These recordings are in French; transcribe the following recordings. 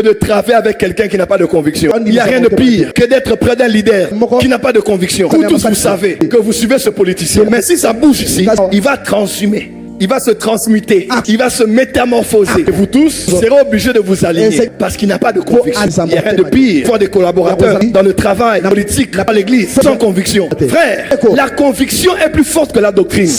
de travailler avec quelqu'un qui n'a pas de conviction. Il n'y a rien de pire que d'être près d'un leader qui n'a pas de conviction. Vous tous, vous savez que vous suivez ce politicien. Mais si ça bouge ici, il va transhumer. Il va se transmuter. Il va se métamorphoser. Et vous tous serez obligés de vous aligner parce qu'il n'a pas de conviction. Il n'y a rien de pire. Il faut des collaborateurs dans le travail, dans la politique, dans l'église, sans conviction. Frère, la conviction est plus forte que la doctrine.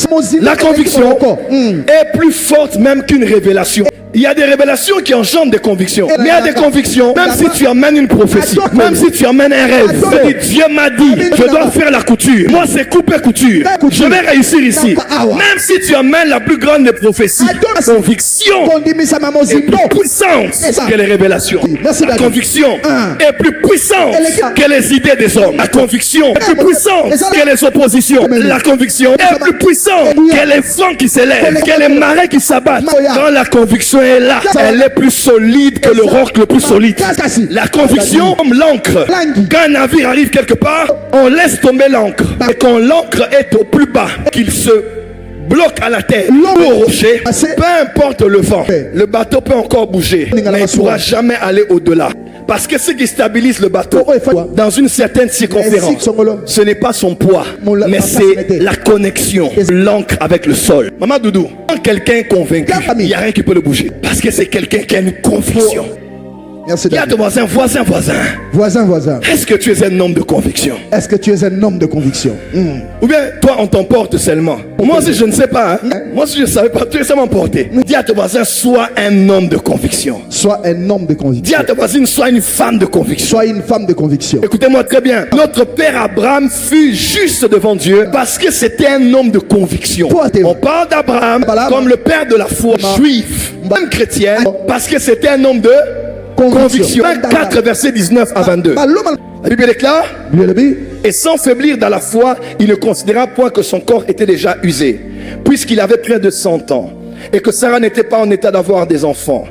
La conviction est plus forte même qu'une révélation. Il y a des révélations qui engendrent des convictions. Mais il y a des convictions, même si tu amènes une prophétie, même si tu amènes un rêve, tu dis, Dieu m'a dit, je dois faire la couture. Moi, c'est couper couture. Je vais réussir ici. Même si tu amènes la plus grande des prophéties, la conviction est plus puissante que les révélations. La conviction est plus puissante que les idées des hommes. La conviction est plus puissante que les oppositions. La conviction est plus puissante que les vents qui s'élèvent, que les marées qui s'abattent. Quand la conviction est là, elle est plus solide que le roc le plus solide. La conviction, comme l'encre. Quand un navire arrive quelque part, on laisse tomber l'encre. Et quand l'encre est au plus bas, qu'il se bloque à la terre ou au rocher, peu importe le vent, le bateau peut encore bouger, mais il ne pourra jamais aller au-delà. Parce que ce qui stabilise le bateau dans une certaine circonférence, ce n'est pas son poids, mais c'est la connexion, l'encre avec le sol. Maman Doudou, quand quelqu'un est convaincu, il n'y a rien qui peut le bouger. Parce que c'est quelqu'un qui a une conviction. Il y a ton voisin. Est-ce que tu es un homme de conviction? Est-ce que tu es un homme de conviction? Ou bien toi on t'emporte seulement? Moi aussi je ne sais pas. Moi aussi je ne savais pas. Tu es seulement emporté. Dis à ton voisin, sois un homme de conviction. Sois un homme de conviction. Dis à ton voisin, sois une femme de conviction. Sois une femme de conviction. Écoutez-moi très bien. Notre père Abraham fut juste devant Dieu parce que c'était un homme de conviction. On parle d'Abraham comme le père de la foi juive, même chrétienne, parce que c'était un homme de conviction. 4 versets 19 à 22. La Bible déclare: et sans faiblir dans la foi, il ne considéra point que son corps était déjà usé, puisqu'il avait près de 100 ans, et que Sarah n'était pas en état d'avoir des enfants.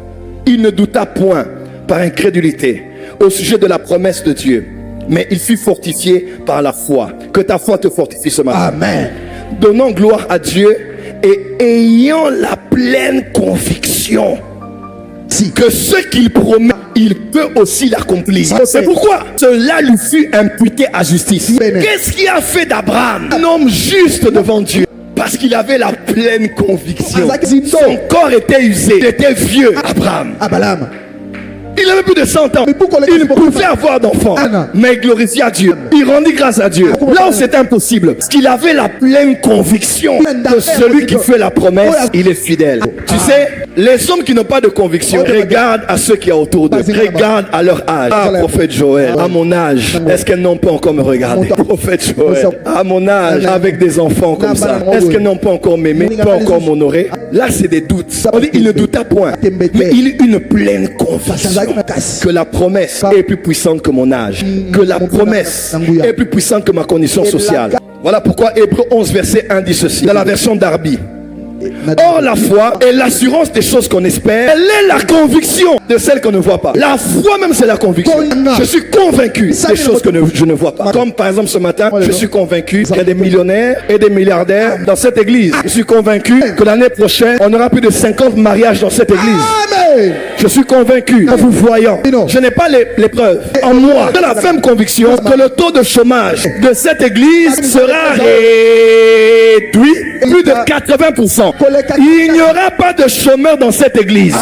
Il ne douta point par incrédulité au sujet de la promesse de Dieu, mais il fut fortifié par la foi. Que ta foi te fortifie ce matin. Amen. Donnant gloire à Dieu et ayant la pleine conviction que ce qu'il promet, il peut aussi l'accomplir. C'est pourquoi cela lui fut imputé à justice. Qu'est-ce qui a fait d'Abraham un homme juste devant Dieu? Parce qu'il avait la pleine conviction. Son corps était usé, il était vieux. Abraham. Il avait plus de 100 ans. Il ne pouvait avoir d'enfants. Mais il glorifiait Dieu. Il rendit grâce à Dieu. Là où c'est impossible, parce qu'il avait la pleine conviction que celui qui fait la promesse, il est fidèle. Tu sais, les hommes qui n'ont pas de conviction regardent à ceux qui sont autour d'eux. Regardent à leur âge. Ah, prophète Joël, à mon âge, est-ce qu'elles n'ont pas encore me regarder? Prophète Joël, à mon âge, avec des enfants comme ça, est-ce qu'elles n'ont pas encore m'aimer, pas encore m'honorer? Là, c'est des doutes. On dit, il ne douta point, mais il eut une pleine conviction que la promesse est plus puissante que mon âge, que la promesse est plus puissante que ma condition sociale. Voilà pourquoi Hébreux 11 verset 1 dit ceci, dans la version Darby: or la foi est l'assurance des choses qu'on espère, elle est la conviction de celles qu'on ne voit pas. La foi même, c'est la conviction. Je suis convaincu des choses que je ne vois pas. Comme par exemple ce matin, je suis convaincu qu'il y a des millionnaires et des milliardaires dans cette église. Je suis convaincu que l'année prochaine on aura plus de 50 mariages dans cette église. Je suis convaincu, en vous voyant, je n'ai pas les preuves en moi, de la ferme conviction que le taux de chômage de cette église sera réduit plus de 80%. Il n'y aura pas de chômeurs dans cette église.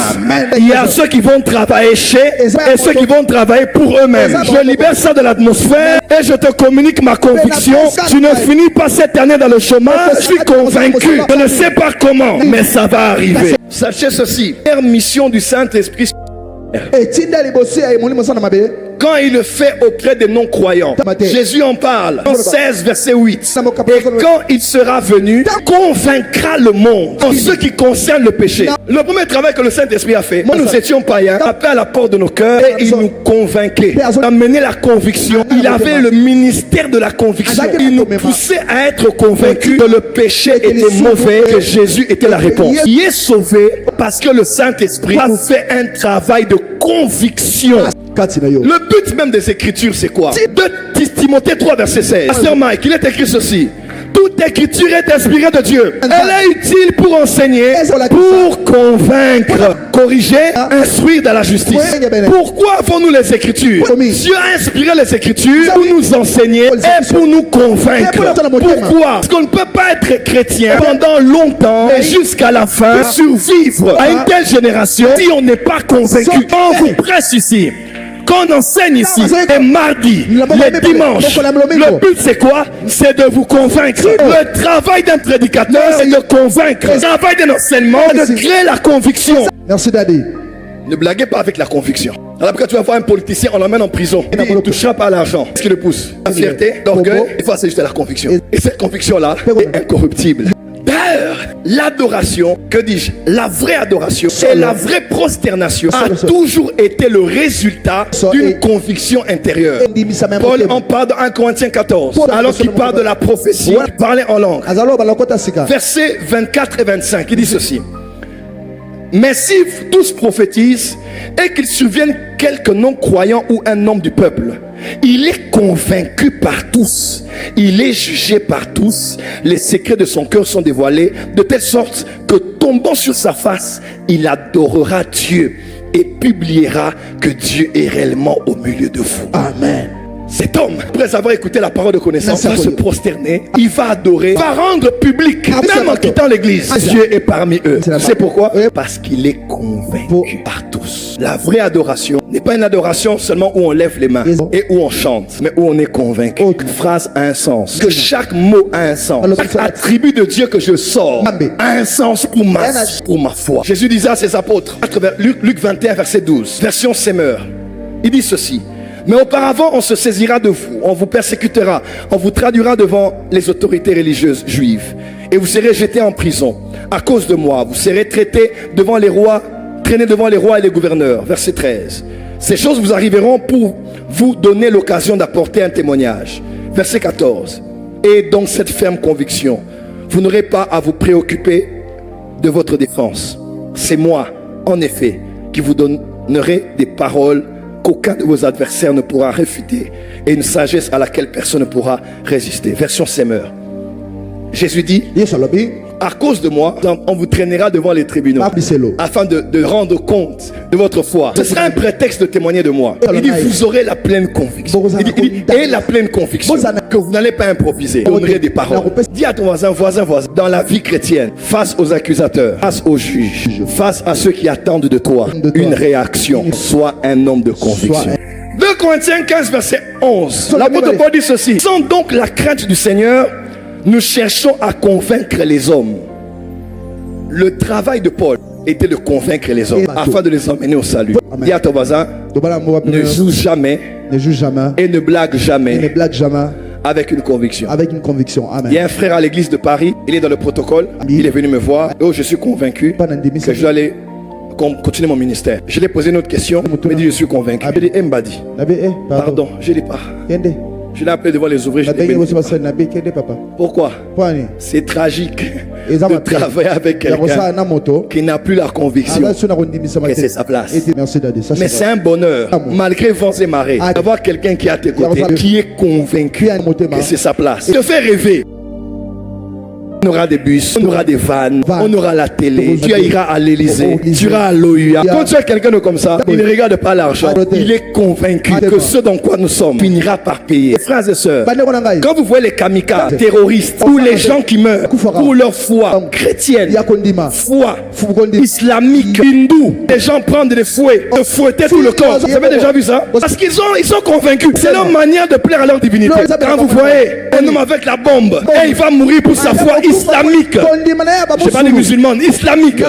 Il y a ceux qui vont travailler chez et ceux qui vont travailler pour eux-mêmes. Je libère ça de l'atmosphère et je te communique ma conviction. Tu ne finis pas cette année dans le chômage. Je suis convaincu. Je ne sais pas comment, mais ça va arriver. Sachez ceci, la mission du Saint-Esprit, quand il le fait auprès des non-croyants, Jésus en parle en 16 verset 8. Et quand il sera venu, convaincra le monde en ce qui concerne le péché. Le premier travail que le Saint-Esprit a fait, nous étions païens, appelé à la porte de nos cœurs et il nous convainquait, amenait la conviction. Il avait le ministère de la conviction. Il nous poussait à être convaincus que le péché était mauvais, que Jésus était la réponse. Il est sauvé parce que le Saint-Esprit a fait un travail de conviction. Le but même des Écritures, c'est quoi? De Timothée 3 verset 16. Pasteur Mike, il est écrit ceci: toute écriture est inspirée de Dieu. Elle est utile pour enseigner, pour convaincre, corriger, instruire dans la justice. Pourquoi avons-nous les écritures? Dieu a inspiré les écritures pour nous enseigner et pour nous convaincre. Pourquoi? Parce qu'on ne peut pas être chrétien pendant longtemps et jusqu'à la fin survivre à une telle génération si on n'est pas convaincu. On vous presse ici, qu'on enseigne ici, les mardis, les dimanches. Le but c'est quoi? C'est de vous convaincre. Le travail d'un prédicateur, c'est de convaincre. Le travail d'un enseignement, c'est de créer la conviction. Merci Daddy. Ne blaguez pas avec la conviction. Alors quand tu vas voir un politicien, on l'emmène en prison. Il ne touchera pas à l'argent. Qu'est-ce qui le pousse? La fierté, l'orgueil. Des fois c'est juste la conviction. Et cette conviction-là est incorruptible. D'ailleurs, l'adoration, que dis-je? La vraie adoration et la vraie prosternation a toujours été le résultat d'une conviction intérieure. Paul en parle dans 1 Corinthiens 14. Alors qu'il parle de la prophétie, il parlait en langue. Versets 24 et 25, il dit ceci. Mais si tous prophétisent et qu'il survienne quelques non-croyants ou un homme du peuple, il est convaincu par tous, il est jugé par tous, les secrets de son cœur sont dévoilés, de telle sorte que tombant sur sa face, il adorera Dieu et publiera que Dieu est réellement au milieu de vous. Amen. Cet homme, après avoir écouté la parole de connaissance, va se prosterner, il va adorer, va rendre public, même en quittant l'église. Dieu est parmi eux. C'est pourquoi? Parce qu'il est convaincu par tous. La vraie adoration n'est pas une adoration seulement où on lève les mains et où on chante, mais où on est convaincu. Une phrase a un sens, que chaque mot a un sens. Chaque attribut de Dieu que je sors a un sens pour ma foi. Jésus disait à ses apôtres, Luc 21 verset 12, version Semeur, il dit ceci. Mais auparavant, on se saisira de vous, on vous persécutera, on vous traduira devant les autorités religieuses juives. Et vous serez jetés en prison. À cause de moi, vous serez traités devant les rois, traînés devant les rois et les gouverneurs. Verset 13. Ces choses vous arriveront pour vous donner l'occasion d'apporter un témoignage. Verset 14. Et donc cette ferme conviction, vous n'aurez pas à vous préoccuper de votre défense. C'est moi, en effet, qui vous donnerai des paroles qu'aucun de vos adversaires ne pourra réfuter et une sagesse à laquelle personne ne pourra résister. Version Semeur. Jésus dit, à cause de moi, on vous traînera devant les tribunaux afin de rendre compte de votre foi. Ce sera un prétexte de témoigner de moi. Il dit, vous aurez la pleine conviction. Il dit, et la pleine conviction que vous n'allez pas improviser. Vous donnerez des paroles. Dis à ton voisin, dans la vie chrétienne, face aux accusateurs, face aux juges, face à ceux qui attendent de toi une réaction. Sois un homme de conviction. 2 Corinthiens 15 verset 11. L'apôtre Paul dit ceci. Sans donc la crainte du Seigneur, nous cherchons à convaincre les hommes. Le travail de Paul était de convaincre les hommes afin de les emmener au salut. Dis à ton voisin, ne joue jamais et ne blague jamais avec une conviction. Amen. Il y a un frère à l'église de Paris, il est dans le protocole, il est venu me voir. Oh, je suis convaincu que je dois aller continuer mon ministère. Je lui ai posé une autre question, il m'a dit je suis convaincu. Je lui ai dit, Mbadi, pardon, je l'ai pas. Je l'ai appelé devant les ouvriers. Pourquoi? C'est tragique de travailler avec quelqu'un qui n'a plus la conviction que c'est sa place. Mais c'est un bonheur, malgré vents et marées, d'avoir quelqu'un qui est à tes côtés, qui est convaincu que c'est sa place. Il te fait rêver. On aura des bus, on aura des vannes, on aura la télé, tu iras à l'Élysée, tu iras à l'OUA. Quand tu as quelqu'un de comme ça, il ne regarde pas l'argent, il est convaincu que ce dans quoi nous sommes finira par payer. Frères et sœurs, quand vous voyez les kamikazes, terroristes, ou les gens qui meurent pour leur foi chrétienne, foi islamique, hindoue, les gens prennent des fouets, de fouetter tout le corps. Vous avez déjà vu ça? Parce qu'ils sont convaincus. C'est leur manière de plaire à leur divinité. Quand vous voyez un homme avec la bombe, et il va mourir pour sa foi islamique, je ne pas des musulmans, islamique,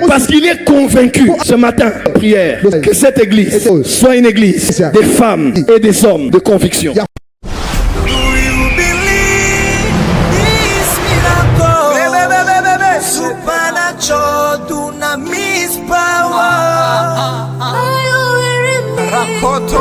parce qu'il est convaincu. Ce matin, prière, que cette église soit une église des femmes et des hommes de conviction. Rakoto